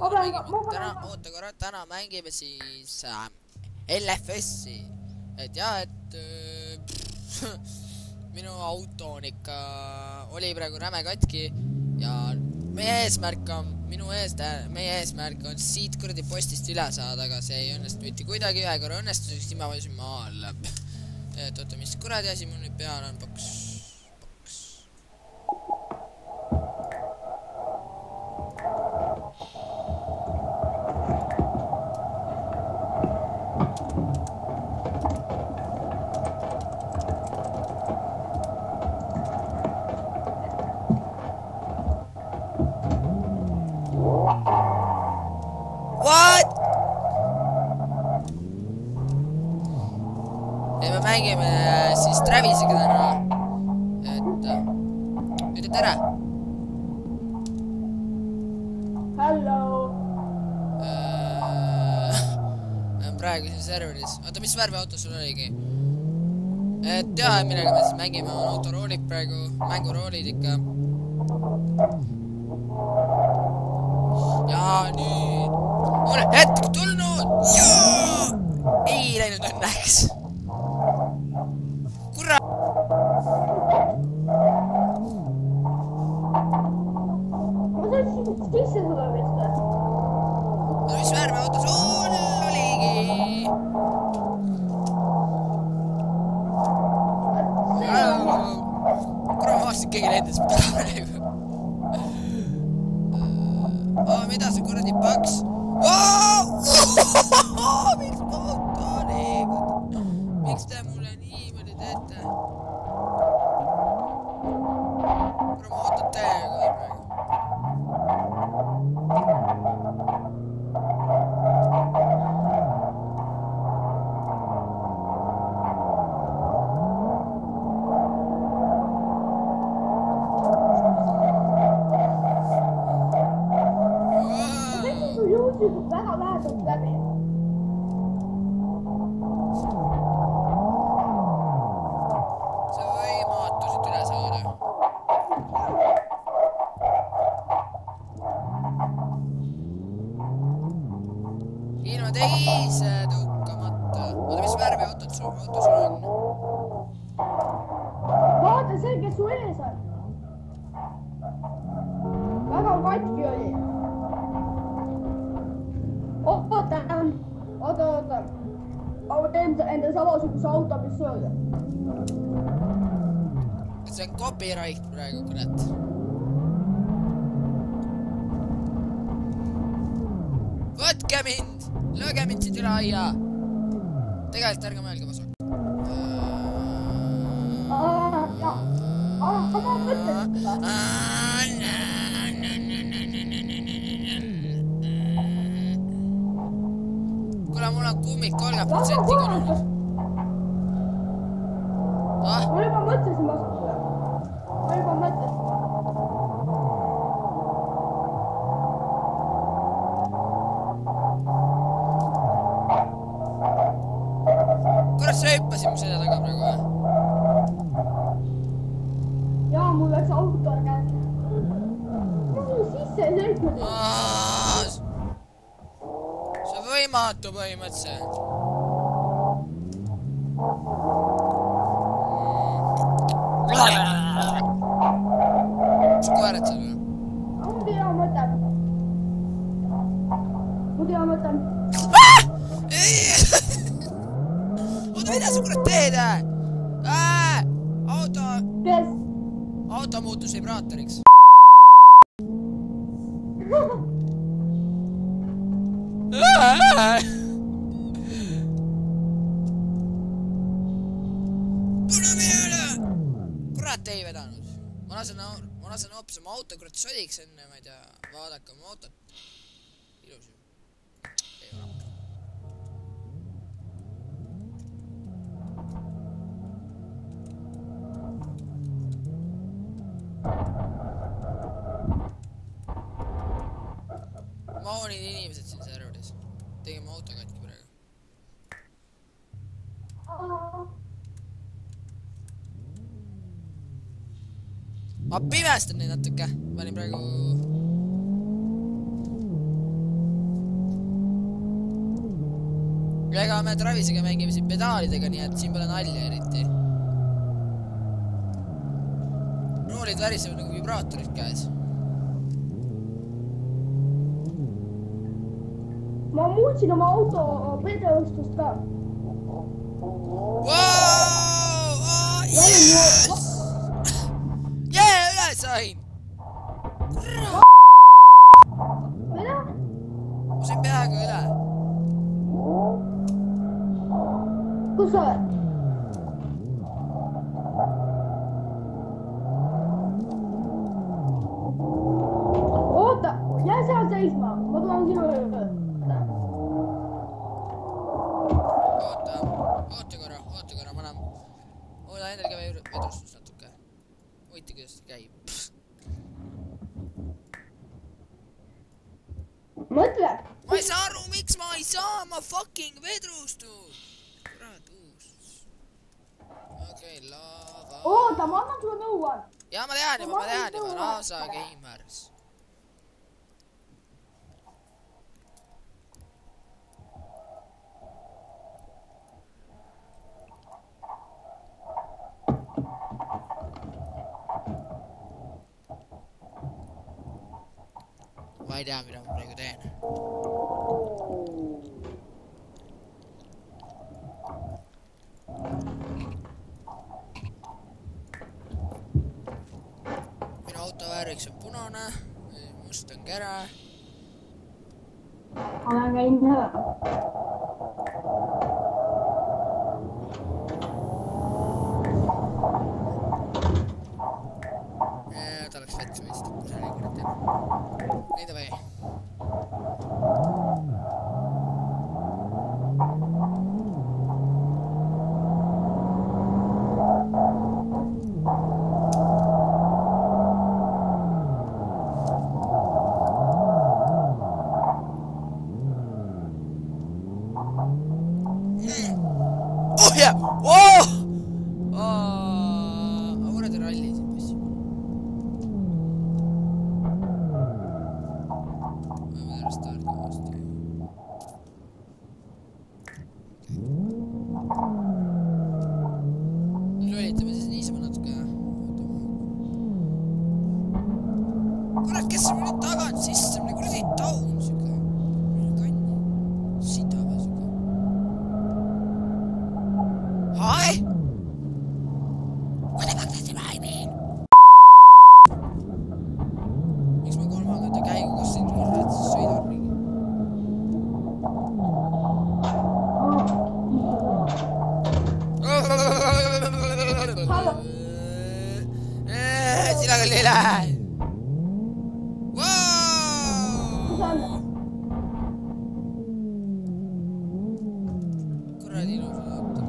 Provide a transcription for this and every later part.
oota korra, täna mängime siis LFS-i. Et jah, et minu auto on ikka, oli praegu räme katki ja meie eesmärk on siit kuradi postist üle saada, aga see ei õnnestu mitte kuidagi, ühe korra õnnestus, siis ma vajusin maa alla. Et oota, mis kuradi asi mul nüüd peal on, boks. What? Ja me mängime siis Travisega täna. Et ütle tere. Hello. Praegu siin serveris. Oota, mis värvi auto sul oligi? Et jah, millega me siis mängime, on autoroolid praegu, mänguroolid ikka. Ja nüüd on hetk tulnud. Ei läinud õnneks. Kurat. Ma sain sisse tulla vist või? No mis värvi auto sul oligi? Kurat, ma vaatasin, keegi lendas mida praegu. Mida see kuradi paks? Miks ma auto liigud? Miks te mulle niimoodi teete? Kurat, ma autot täiega praegu. Väga lähedalt läbi. See on võimatu siit üle saada. Ilma teise tõukamata. Oota, mis värvi auto sul on? Vaata see, kes su ees on. Väga katki oli. Oota. Enda samasuguse auto, mis sööda. See on copyright praegu, kurat. Võtke mind! Lööge mind siit üle aia! Tegelikult ärge mõelge vasak. Ma mõtlesin seda. Kuule, mul on kummik 30% kulunud. Ma juba mõtlesin vasakule. Kurat, sa hüppasid mu selja taga praegu, või? Jaa, mul läks auto kätte. Ma mul sisse ei sõitnud. See on võimatu põhimõtteliselt. Mis koerad seal või? Mul hea mõte. Oota, mida sa kurat teed? Kes? Auto muutus vibraatoriks. Tule mine üle! Kurat ei vedanud. Ma lasen hoopis oma auto kurat sodiks enne, ma ei tea, vaadake oma autot. Ilus ju. Ei ole. Ma olin inimesed siin serveris. Tegime auto katki praegu. Ma pimestan neid natuke. Ma olin praegu... ega me Travisega mängime siin pedaalidega, nii et siin pole nalja eriti. Roolid värisevad nagu vibraatorid käes. Ma muutsin oma auto pedeõstust ka. Wow! Yes! Jee, üle sain! Mida? Ma sain peaaegu üle. Kus sa oled? Oota, jää seal seisma. Ma tulen sinu juurde. Oota korra, ma enam... Ooda endal ka vedustus natuke. Hoiti, kuidas ta käib. Mõtle. Ma ei saa aru, miks ma ei saa oma fucking vedrustut. Kurat, uus. Okei, lava. Oota, ma annan sulle nõua. Ja ma tean juba, NASA Gamers. Ma ei tea, mida ma praegu teen. Minu auto värviks on punane, must on kera. Olen käinud näha. Ta oleks vett vist, kui see oli kurat. Nii davai. Oh yeah! Oh! Kuradi ralli siin passi. Ma pean ära stardima vastu. Lolitame siis niisama natuke. Kurat, kes on nüüd tagant sisse? Mine kuradi taun siuke. Kanni. Sita või siuke. Hi! What the fuck does it mean? Miks ma kolmanda käiguga siin korrad sõidan mingi? Sina küll ei lähe! Kuradi ilusad autod.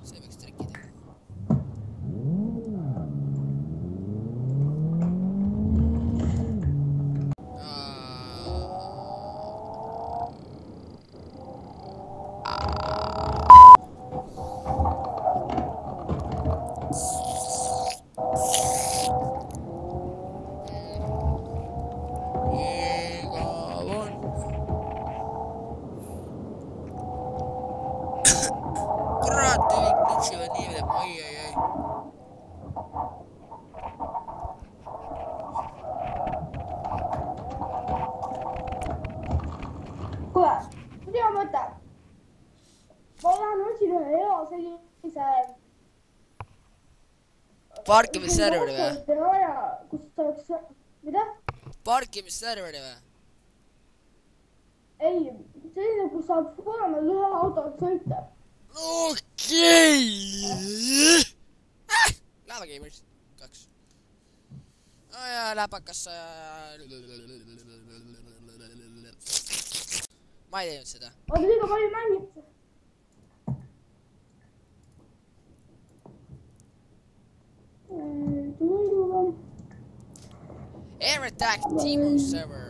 See peaks trikki tegema. Kurat, tüvik nitsivad nii midagi, oi. Kuule, mida ma mõtlen? Ma lähen otsin ühe hea sellise... Parkimisserveri või? Kus oleks... Mida? Parkimisserveri või? Ei, selline, kus saab suuremal ühe autoga sõita. Okei! Lava Gamers 2. Oh jaa, läpakas sa... Ma ei teinud seda. Oota, liiga palju mängid. Air Attack Teemo server.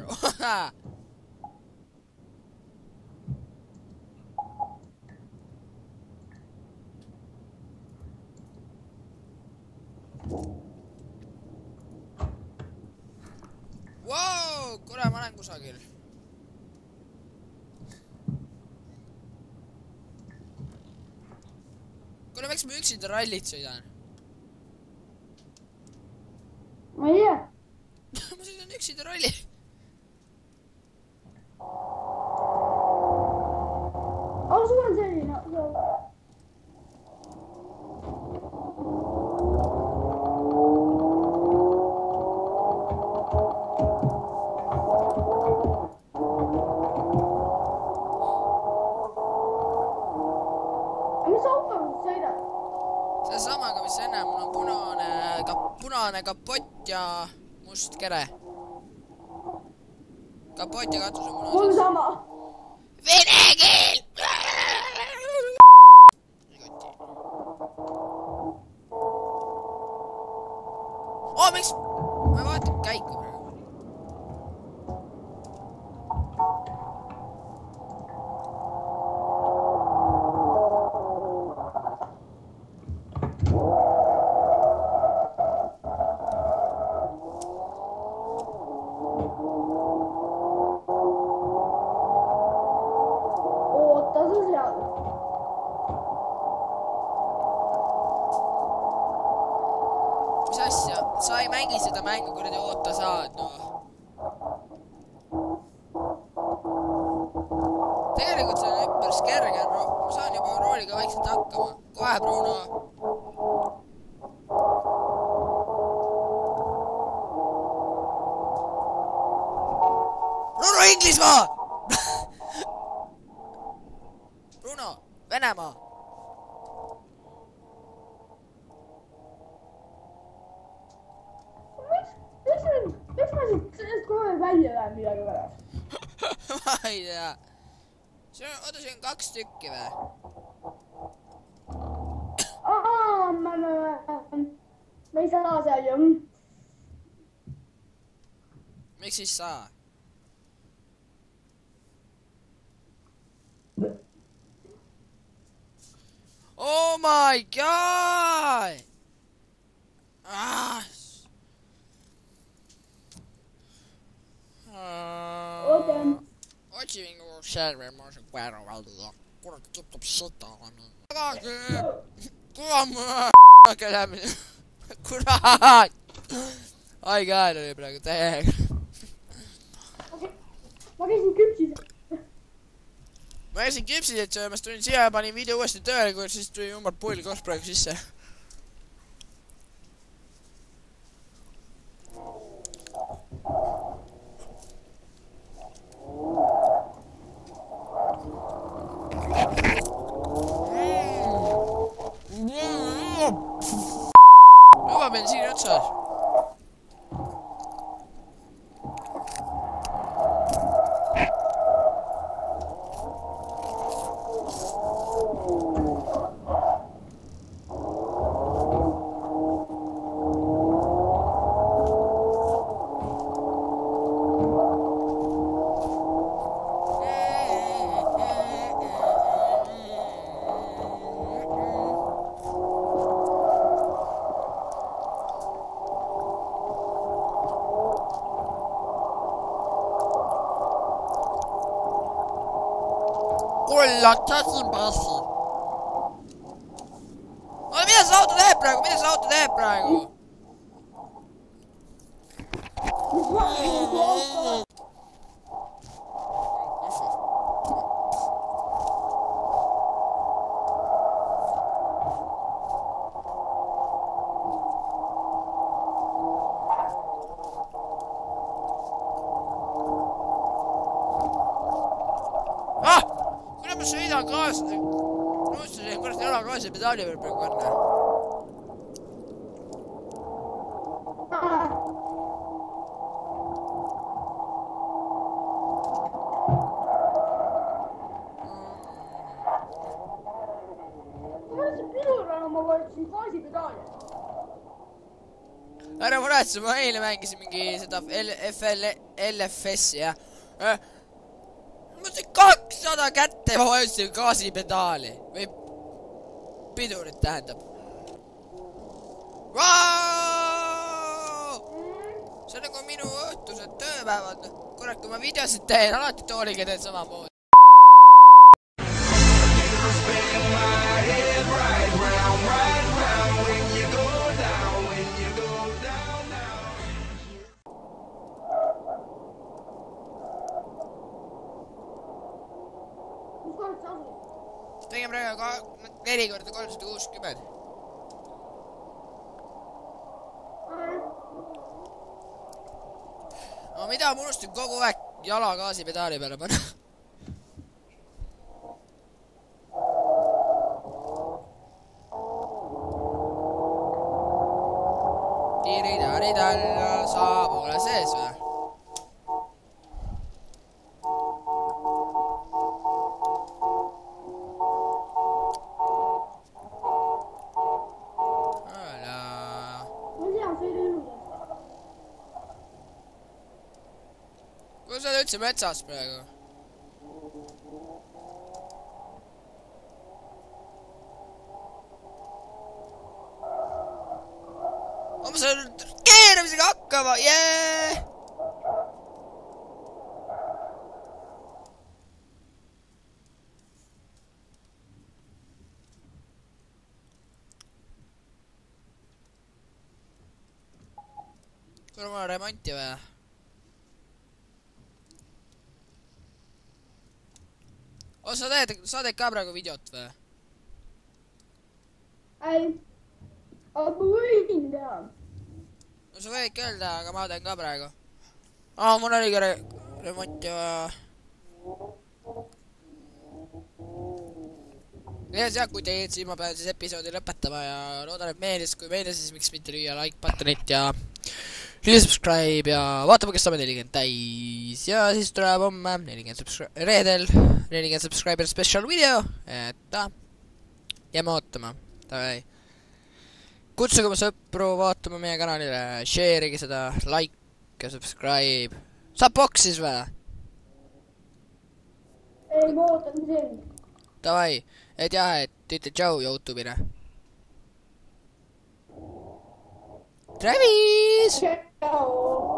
Vau, kuule, ma olen kusagil. Kuule, miks ma üksinda rallit sõidan? ma ei tea. Ma sõidan üksinda ralli. aga sul on selline. mis autoga sa sõidad? See samaga, mis enne, mul on punane kapott ja must kere. Kapott ja katus on mul punased. sama. Vene keel! Oh, miks? Ma vaatan käiku praegu. oota sa seal. Mis asja? Sa ei mängi seda mängu, kuradi oota saad, noh. Tegelikult see on päris kerge, ma saan juba rooliga vaikselt hakkama. Kohe, Bruno. Bruno, Inglismaa! Bruno, Venemaa. miks ma sellest kohe välja lähen midagi pärast? Ma ei tea. Oota, siin on 2 tükki või? me ei saa seal ju. Miks siis saa? Oh my god! Otsivin server, ma olen koera välja. Kurat, tutub sõda. Tagasi! Kurat, ma läheb. Kurat! Ai god oli praegu täiega. ma käisin küpsis. Ma käisin küpsiseid söömas, tulin siia ja panin video uuesti tööle, kui siis tuli number pull koos praegu sisse. Juba bensiini otsas. Kulla, tasin passi. Oota, mida see auto teeb praegu? Mida see auto teeb praegu? Kuule, ma sõidan kaasa. Unustasin, kurat, jalagaasi pedaali peal praegu panna. Ära muretse, ma eile mängisin mingi seda LFS-i ja ma mõtlesin 200 kätte ja ma vajutasin gaasipedaali või pidurit tähendab. see on nagu minu õhtused tööpäevad. Kurat, kui ma videosid teen, alati tooliga teen samamoodi. Mis kohas sa asid? Tegin praegu 4 korda 360. Aga mida ma unustan kogu aeg jala gaasipedaali peale panna? Tiiri-tari-talla, sa pole sees või? Kus sa oled üldse metsas praegu? Ma saan keeramisega hakkama, jee! Kuule, mul on remonti vaja. Sa teed ka praegu videot või? Ei. Aga ma võin teha. No sa võid küll teha, aga ma teen ka praegu. Mul oli ka remonti vaja. Ja kui teed, siis ma pean siis episoodi lõpetama ja loodan, et meeldis. Kui meeldis, siis miks mitte lüüa like buttonit ja lüüa subscribe ja vaatame, kas saame 40 täis. Ja siis tuleb homme 40 reedel 40 subscriber special video. Et jääme ootama. Davai. Kutsuge oma sõpru vaatama meie kanalile. Share'ige seda. Like ja subscribe. Saab boksis või? Ei, ma ootan sind. Davai. Et jah, et ütle tšau YouTube'ile. Travis! Tšau!